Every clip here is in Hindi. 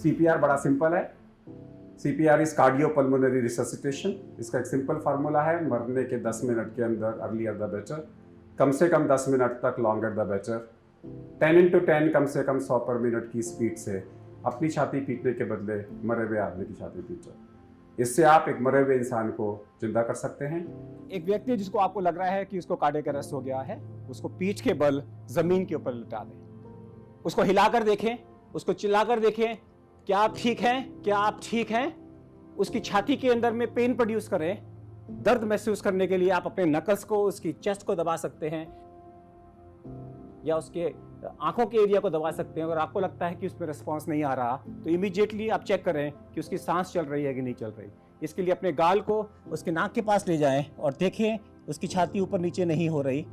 CPR बड़ा सिंपल है। CPR is cardiopulmonary resuscitation. इसका एक सिंपल फार्मूला है, मरने के 10 मिनट के अंदर अर्लियर द बेटर, कम से कम 10 मिनट तक लॉन्गर द बेटर, 10 × 10 कम से कम 100 पर मिनट की स्पीड से अपनी छाती पीटने के बदले मरे हुए आदमी की छाती पीटो। इससे आप एक मरे हुए इंसान को जिंदा कर सकते हैं। एक व्यक्ति जिसको आपको लग रहा है कि उसको कार्डियक अरेस्ट हो गया है, उसको पीठ के बल जमीन के ऊपर लिटा दें, उसको हिलाकर देखें, उसको चिल्लाकर देखें, क्या आप ठीक हैं, क्या आप ठीक हैं। उसकी छाती के अंदर में पेन प्रोड्यूस करें। दर्द महसूस करने के लिए आप अपने नकल्स को, उसकी चेस्ट को दबा सकते हैं या उसके आंखों के एरिया को दबा सकते हैं। अगर आपको लगता है कि उसमें रिस्पांस नहीं आ रहा तो इमीडिएटली आप चेक करें कि उसकी सांस चल रही है कि नहीं चल रही। इसके लिए अपने गाल को उसके नाक के पास ले जाएं और देखें उसकी छाती ऊपर नीचे नहीं हो रही,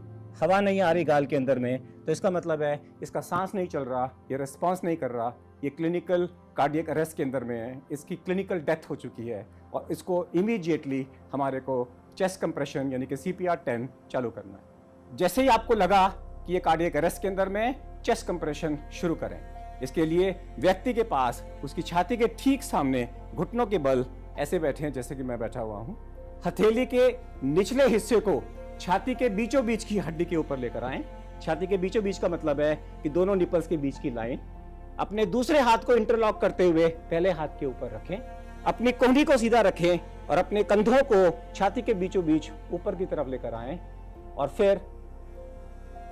हवा नहीं आ रही गाल के अंदर में, तो इसका मतलब है इसका सांस नहीं चल रहा, ये रिस्पांस नहीं कर रहा, ये क्लिनिकल कार्डियक अरेस्ट के अंदर में है, इसकी क्लिनिकल डेथ हो चुकी है और इसको इमीडिएटली हमारे को चेस्ट कंप्रेशन यानी कि CPR 10 चालू करना है। जैसे ही आपको लगा कि ये कार्डियक अरेस्ट के अंदर में, चेस्ट कंप्रेशन शुरू करें। इसके लिए व्यक्ति के पास उसकी छाती के ठीक सामने घुटनों के बल ऐसे बैठे हैं जैसे कि मैं बैठा हुआ हूं। हथेली के निचले हिस्से को छाती के बीचों बीच की हड्डी के ऊपर लेकर आएं। छाती के बीचों बीच का मतलब है कि दोनों निपल्स के बीच की लाइन। अपने दूसरे हाथ को इंटरलॉक करते हुए पहले हाथ के ऊपर रखें, अपनी कोहनी को सीधा रखें और अपने कंधों को छाती के बीचों बीच ऊपर की तरफ लेकर आएं और फिर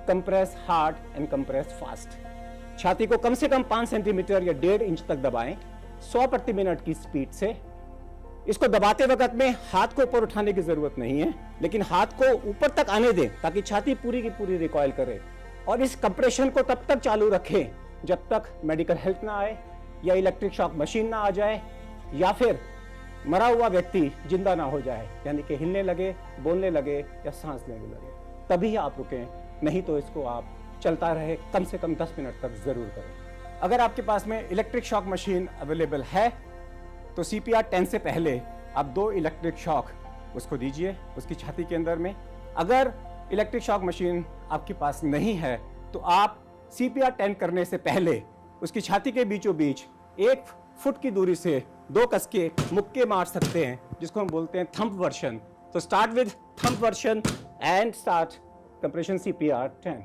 compress hard and compress fast. छाती को कम से कम 5 सेंटीमीटर या 1.5 इंच तक दबाएं 100 प्रति मिनट की स्पीड से। इसको दबाते वक्त में हाथ को ऊपर उठाने की जरूरत नहीं है, लेकिन हाथ को ऊपर तक आने दें ताकि छाती पूरी की पूरी रिकॉइल करे। और इस कंप्रेशन को तब तक चालू रखें जब तक मेडिकल हेल्प ना आए या इलेक्ट्रिक शॉक मशीन ना आ जाए या फिर मरा हुआ व्यक्ति जिंदा ना हो जाए, यानी कि हिलने लगे, बोलने लगे या सांस लेने लगे, तभी आप रुकें, नहीं तो इसको आप चलता रहे कम से कम 10 मिनट तक जरूर करें। अगर आपके पास में इलेक्ट्रिक शॉक मशीन अवेलेबल है तो CPR 10 से पहले आप 2 इलेक्ट्रिक शॉक उसको दीजिए उसकी छाती के अंदर में। अगर इलेक्ट्रिक शॉक मशीन आपके पास नहीं है तो आप CPR 10 करने से पहले उसकी छाती के बीचों बीच 1 फुट की दूरी से 2 कसके मुक्के मार सकते हैं, जिसको हम बोलते हैं थंब वर्जन। तो start with thumb version and start compression CPR 10.